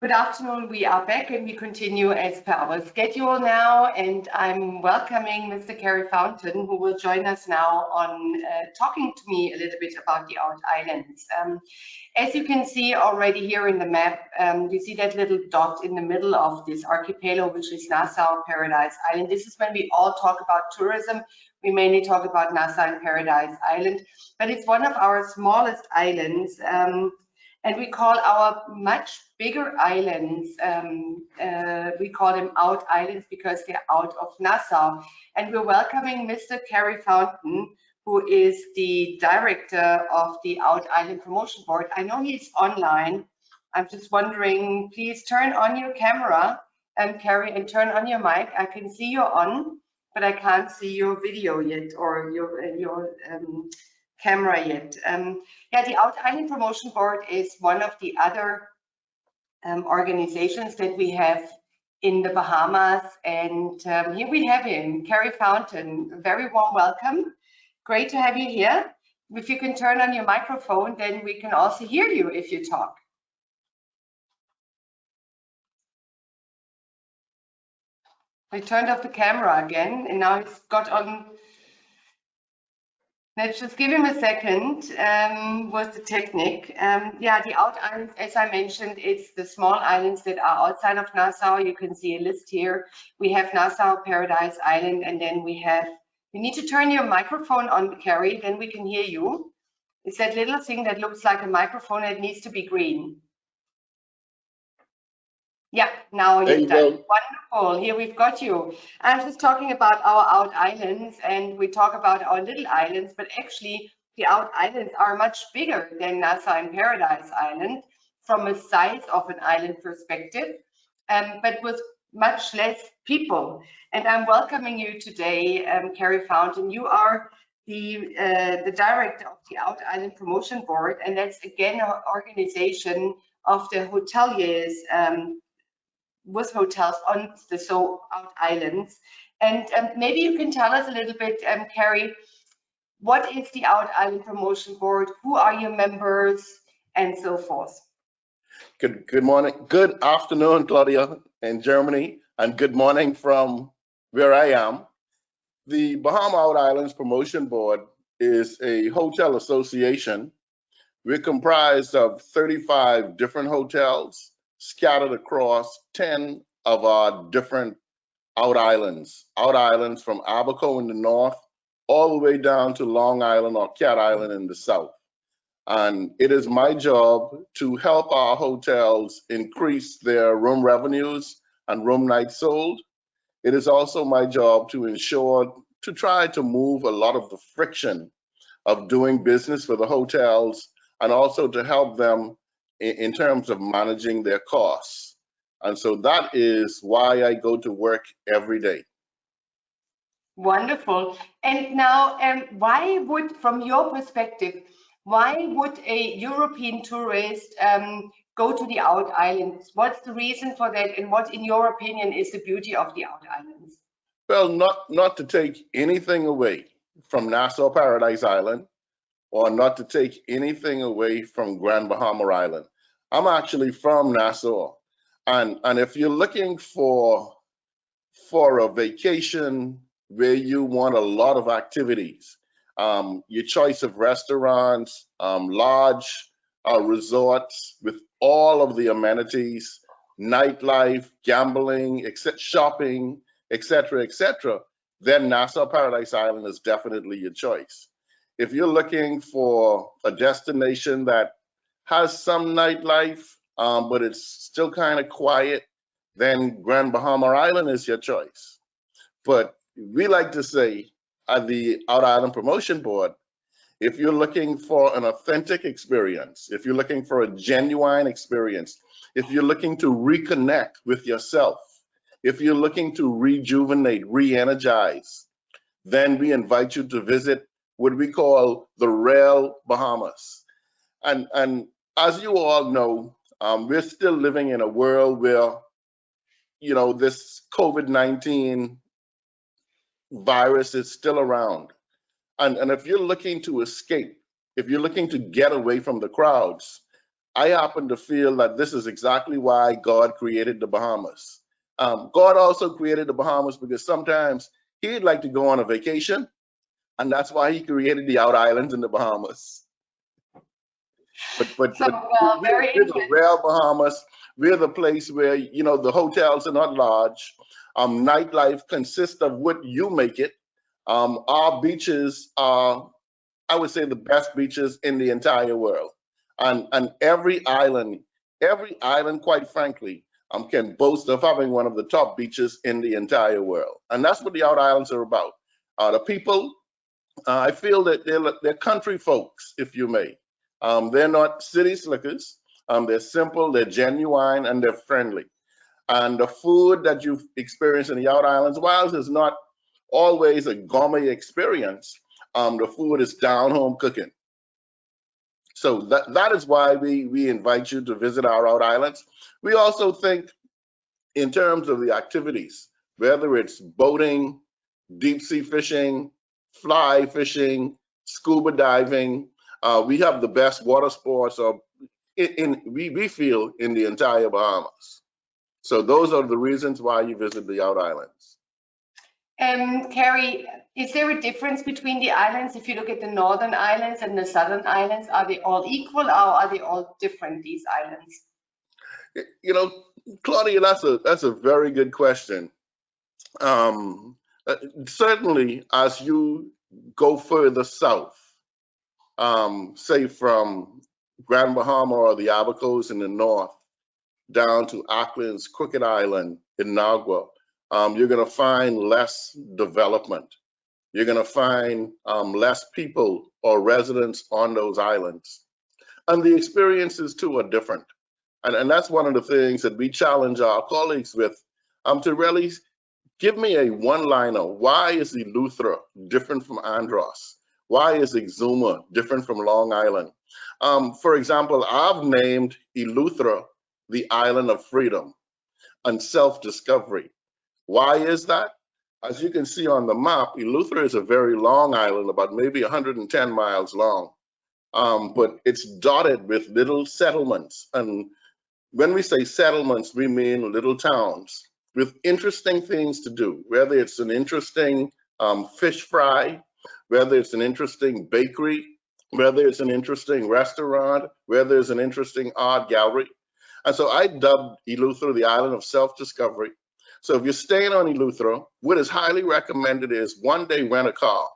Good afternoon. We are back and we continue as per our schedule now. And I'm welcoming Mr. Kerry Fountain, who will join us now on talking to me a little bit about the Out Islands. As you can see already here in the map, you see that little dot in the middle of this archipelago, which is Nassau Paradise Island. This is when we all talk about tourism. We mainly talk about Nassau and Paradise Island, but it's one of our smallest islands. And we call our much bigger islands, we call them Out Islands because they're out of Nassau. And we're welcoming Mr. Kerry Fountain, who is the director of the Out Island Promotion Board. I know he's online. I'm just wondering, please turn on your camera, Kerry, and turn on your mic. I can see you're on, but I can't see your video yet or your camera yet. Yeah, the Out Island Promotion Board is one of the other organizations that we have in the Bahamas, and here we have him, Kerry Fountain. A very warm welcome. Great to have you here. If you can turn on your microphone, then we can also hear you if you talk. I turned off the camera again, and now it's got on. Let's just give him a second with the technique. Yeah, the Out Islands, as I mentioned, it's the small islands that are outside of Nassau. You can see a list here. We have Nassau Paradise Island, and then we have, you need to turn your microphone on, Kerry, then we can hear you. It's that little thing that looks like a microphone that needs to be green. Yeah, now you've done it. Wonderful. Here we've got you. I'm just talking about our Out Islands, and we talk about our little islands, but actually the Out Islands are much bigger than Nassau and Paradise Island from a size of an island perspective, but with much less people. And I'm welcoming you today, Kerry Fountain. You are the director of the Out Island Promotion Board, and that's again an organization of the hoteliers with hotels on the Out Islands. And maybe you can tell us a little bit, Kerry, what is the Out Island Promotion Board? Who are your members, and so forth? Good morning, good afternoon, Claudia in Germany, and good morning from where I am. The Bahama Out Islands Promotion Board is a hotel association. We're comprised of 35 different hotels scattered across 10 of our different out islands from Abaco in the north, all the way down to Long Island or Cat Island in the south. And it is my job to help our hotels increase their room revenues and room nights sold. It is also my job to try to move a lot of the friction of doing business for the hotels, and also to help them in terms of managing their costs. And so that is why I go to work every day. Wonderful. And now, why would, from your perspective, why would a European tourist go to the Out Islands? What's the reason for that, and what, in your opinion, is the beauty of the Out Islands? Well, not to take anything away from Nassau Paradise Island, or not to take anything away from Grand Bahama Island. I'm actually from Nassau, and if you're looking for a vacation where you want a lot of activities, your choice of restaurants, lodge, resorts with all of the amenities, nightlife, gambling, shopping, etc., then Nassau Paradise Island is definitely your choice. If you're looking for a destination that has some nightlife, but it's still kind of quiet, then Grand Bahama Island is your choice. But we like to say at the Out Island Promotion Board, if you're looking for an authentic experience, if you're looking for a genuine experience, if you're looking to reconnect with yourself, if you're looking to rejuvenate, re-energize, then we invite you to visit what we call the Real Bahamas. And as you all know, we're still living in a world where, this COVID-19 virus is still around. And if you're looking to escape, if you're looking to get away from the crowds, I happen to feel that this is exactly why God created the Bahamas. God also created the Bahamas because sometimes he'd like to go on a vacation, and that's why he created the out islands in the Bahamas. But So, well, very we're the interesting. real Bahamas. We're the place where, you know, the hotels are not large. Nightlife consists of what you make it. Our beaches are, I would say, the best beaches in the entire world. And every island, quite frankly, can boast of having one of the top beaches in the entire world. And that's what the out islands are about. The people, I feel that they're country folks, if you may. They're not city slickers. They're simple, they're genuine, and they're friendly. And the food that you experience in the out islands, while it's not always a gourmet experience, the food is down home cooking. So that is why we invite you to visit our out islands. We also think in terms of the activities, whether it's boating, deep sea fishing, fly fishing, scuba diving. We have the best water sports we feel in the entire Bahamas. So those are the reasons why you visit the out islands. Carrie, is there a difference between the islands? If you look at the northern islands and the southern islands, are they all equal or are they all different, these islands? You know, Claudia, that's a very good question. Um, Certainly, as you go further south, say from Grand Bahama or the Abacos in the north, down to Auckland's Crooked Island in Nagua, you're going to find less development. You're going to find less people or residents on those islands. And the experiences too are different. And that's one of the things that we challenge our colleagues with, to really give me a one-liner. Why is Eleuthera different from Andros? Why is Exuma different from Long Island? For example, I've named Eleuthera the island of freedom and self-discovery. Why is that? As you can see on the map, Eleuthera is a very long island, about maybe 110 miles long, but it's dotted with little settlements. And when we say settlements, we mean little towns with interesting things to do, whether it's an interesting fish fry, whether it's an interesting bakery, whether it's an interesting restaurant, whether it's an interesting art gallery. And so I dubbed Eleuthera the island of self-discovery. So if you're staying on Eleuthera, what is highly recommended is one day rent a car.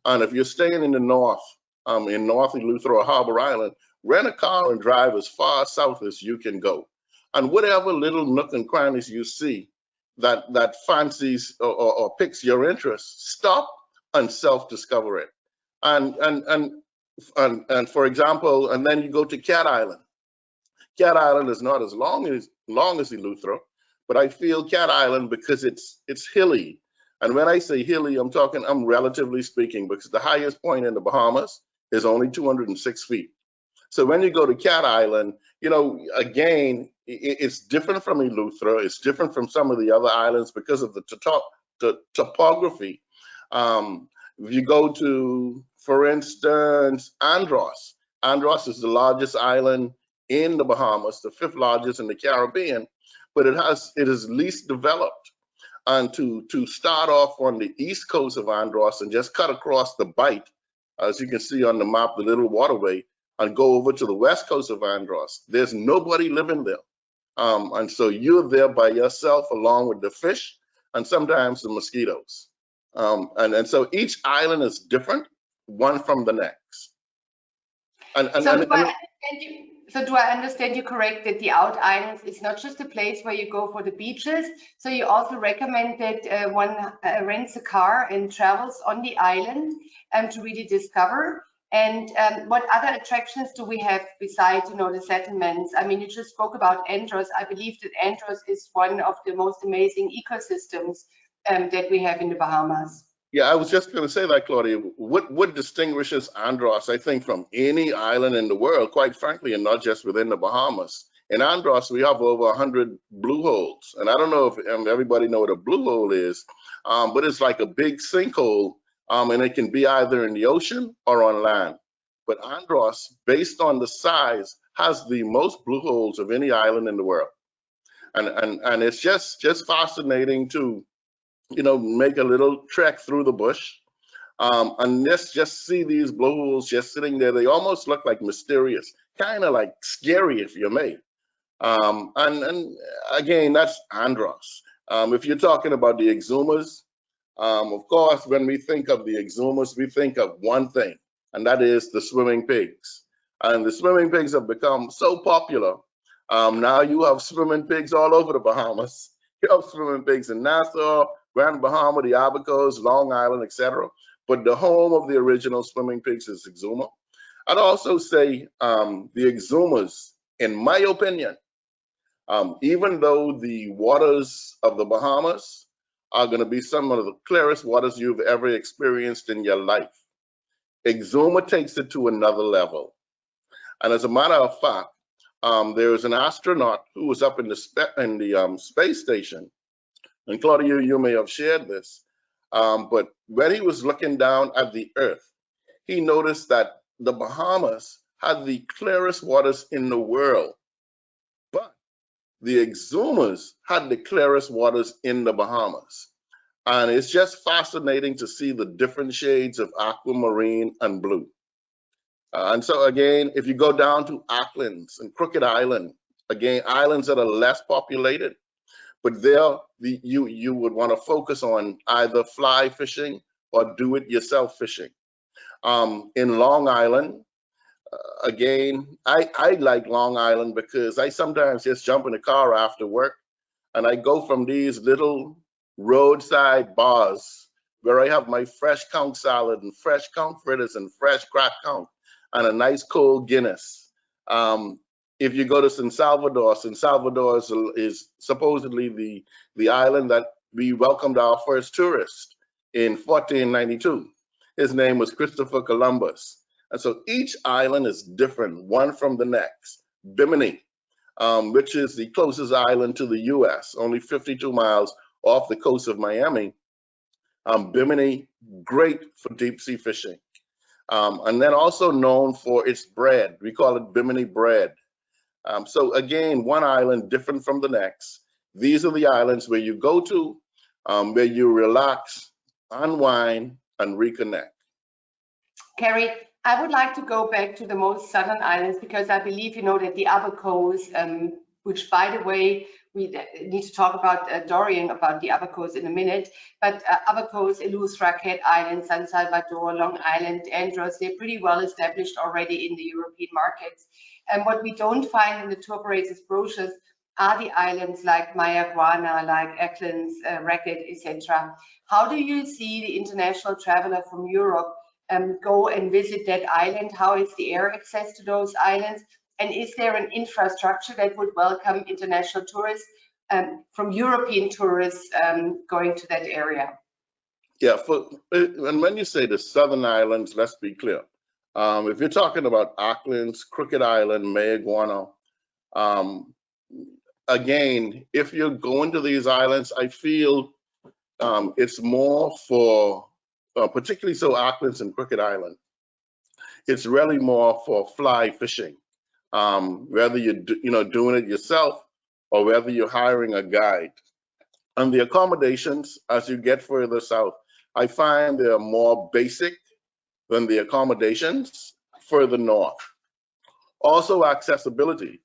And if you're staying in the north, in North Eleuthera or Harbor Island, rent a car and drive as far south as you can go. And whatever little nook and crannies you see that fancies or picks your interest, stop and self-discover it. And for example, and then you go to Cat Island. Cat Island is not as long as Eleuthera, but I feel Cat Island because it's hilly. And when I say hilly, I'm relatively speaking, because the highest point in the Bahamas is only 206 feet. So when you go to Cat Island, you know, again, it's different from Eleuthera. It's different from some of the other islands because of the topography. If you go to, for instance, Andros. Andros is the largest island in the Bahamas, the fifth largest in the Caribbean, but it is least developed. And to start off on the east coast of Andros and just cut across the bight, as you can see on the map, the little waterway, and go over to the west coast of Andros, there's nobody living there. And so you're there by yourself along with the fish and sometimes the mosquitoes. And so each island is different, one from the next. So do I understand you correct that the out islands is not just a place where you go for the beaches, so you also recommend that one rents a car and travels on the island to really discover? And what other attractions do we have besides, you know, the settlements? I mean, you just spoke about Andros. I believe that Andros is one of the most amazing ecosystems that we have in the Bahamas. Yeah, I was just going to say that, Claudia. What distinguishes Andros, I think, from any island in the world, quite frankly, and not just within the Bahamas? In Andros, we have over 100 blue holes. And I don't know if everybody know what a blue hole is, but it's like a big sinkhole, and it can be either in the ocean or on land. But Andros, based on the size, has the most blue holes of any island in the world. And it's just fascinating to, make a little trek through the bush. And just see these blue holes just sitting there. They almost look like mysterious, kind of like scary, if you may. And again, that's Andros. If you're talking about the exhumas, of course, when we think of the exhumas, we think of one thing, and that is the swimming pigs. And the swimming pigs have become so popular. Now you have swimming pigs all over the Bahamas. You have swimming pigs in Nassau, Grand Bahama, the Abacos, Long Island, etc. But the home of the original swimming pigs is Exuma. I'd also say the exhumas, in my opinion, even though the waters of the Bahamas are going to be some of the clearest waters you've ever experienced in your life, Exuma takes it to another level. And as a matter of fact, there was an astronaut who was up in the space station, and Claudia, you may have shared this, but when he was looking down at the Earth, he noticed that the Bahamas had the clearest waters in the world, but the Exumas had the clearest waters in the Bahamas. And it's just fascinating to see the different shades of aquamarine and blue. And so again, if you go down to Auckland's and Crooked Island, again, islands that are less populated, but there you would want to focus on either fly fishing or do-it-yourself fishing. In Long Island, again, I like Long Island because I sometimes just jump in the car after work and I go from these little roadside bars where I have my fresh conch salad and fresh conch fritters and fresh cracked conch and a nice cold Guinness. If you go to San Salvador is supposedly the island that we welcomed our first tourist in 1492. His name was Christopher Columbus. And so each island is different, one from the next. Bimini, which is the closest island to the US, only 52 miles off the coast of Miami. Bimini, great for deep sea fishing. And then also known for its bread. We call it Bimini bread. So again, one island different from the next. These are the islands where you go to, where you relax, unwind, and reconnect. Kerry, I would like to go back to the most southern islands because I believe you know that the Abacos, which by the way, we need to talk about Dorian about the Abacos in a minute, but Abacos, Ilus, Raquette Island, San Salvador, Long Island, Andros, they're pretty well established already in the European markets. And what we don't find in the tour operators' brochures are the islands like Mayaguana, like Eklund's, Raquette, etc. How do you see the international traveler from Europe go and visit that island? How is the air access to those islands? And is there an infrastructure that would welcome international tourists from European tourists going to that area? Yeah, and when you say the southern islands, let's be clear. If you're talking about Auckland's, Crooked Island, Mayaguana, again, if you're going to these islands, I feel it's more for, particularly so Auckland's and Crooked Island, it's really more for fly fishing. Whether you're doing it yourself or whether you're hiring a guide. And the accommodations, as you get further south, I find they're more basic than the accommodations further north. Also, accessibility.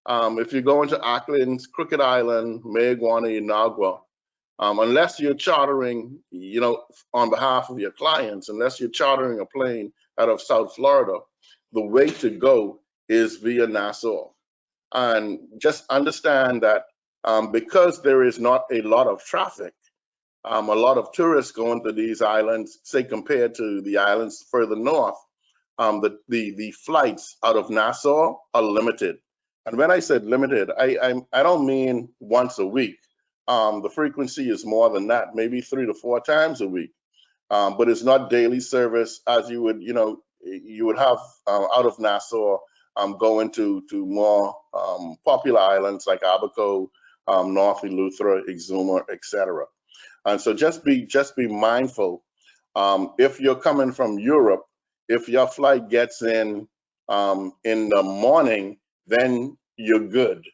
If you go into Auckland's, Crooked Island, Mayaguana, Inagua, unless you're chartering, on behalf of your clients, unless you're chartering a plane out of South Florida, the way to go is via Nassau. And just understand that because there is not a lot of traffic, a lot of tourists going to these islands, say compared to the islands further north, the flights out of Nassau are limited. And when I said limited, I don't mean once a week. The frequency is more than that, maybe 3 to 4 times a week. But it's not daily service as you would have out of Nassau, going to more popular islands like Abaco, North Eleuthera, Exuma, etc. And so just be mindful. If you're coming from Europe, if your flight gets in the morning, then you're good.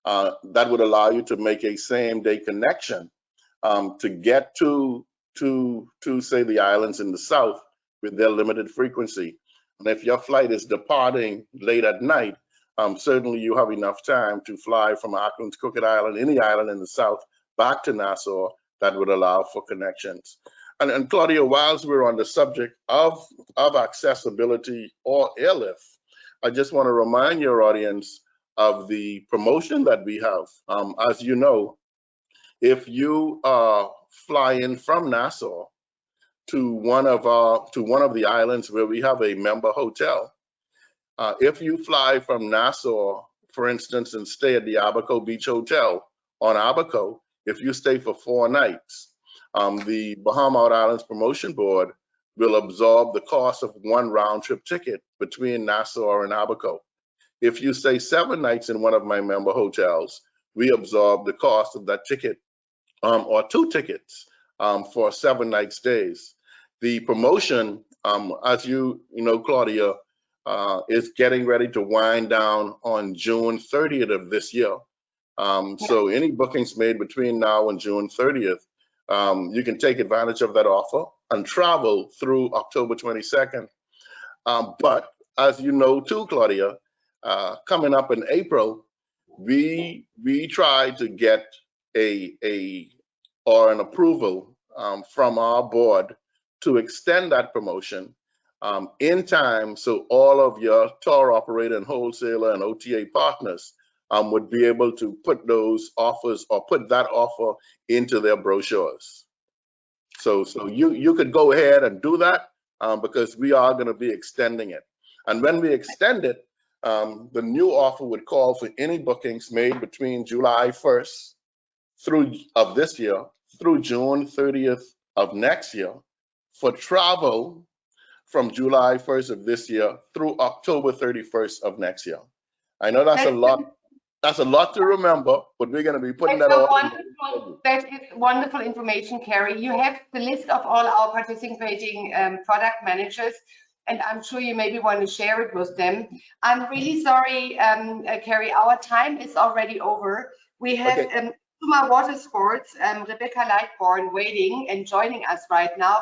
That would allow you to make a same-day connection to get to say the islands in the south with their limited frequency. And if your flight is departing late at night, certainly you have enough time to fly from Auckland to Crooked Island, any island in the south, back to Nassau. That would allow for connections. And Claudia, whilst we're on the subject of accessibility or airlift, I just want to remind your audience of the promotion that we have. As you know, if you fly in from Nassau to one of the islands where we have a member hotel, if you fly from Nassau, for instance, and stay at the Abaco Beach Hotel on Abaco, if you stay for 4 nights, the Bahamas Islands Promotion Board will absorb the cost of 1 round-trip ticket between Nassau and Abaco. If you stay 7 nights in one of my member hotels, we absorb the cost of that ticket or 2 tickets for 7-night stays. The promotion, as you know, Claudia, is getting ready to wind down on June 30th of this year. So any bookings made between now and June 30th, you can take advantage of that offer and travel through October 22nd. But as you know too, Claudia, coming up in April, we try to get an approval from our board to extend that promotion in time, so all of your tour operator and wholesaler and OTA partners would be able to put those offers or put that offer into their brochures. So you could go ahead and do that because we are going to be extending it. And when we extend it, the new offer would call for any bookings made between July 1st of this year through June 30th of next year for travel from July 1st of this year through October 31st of next year. I know that's a lot. That's a lot to remember, but we're going to be putting that all. That is wonderful information, Carrie. You have the list of all our participating product managers, and I'm sure you maybe want to share it with them. I'm really sorry, Carrie, our time is already over. We have Suma Water Sports, Rebecca Lightborn waiting and joining us right now.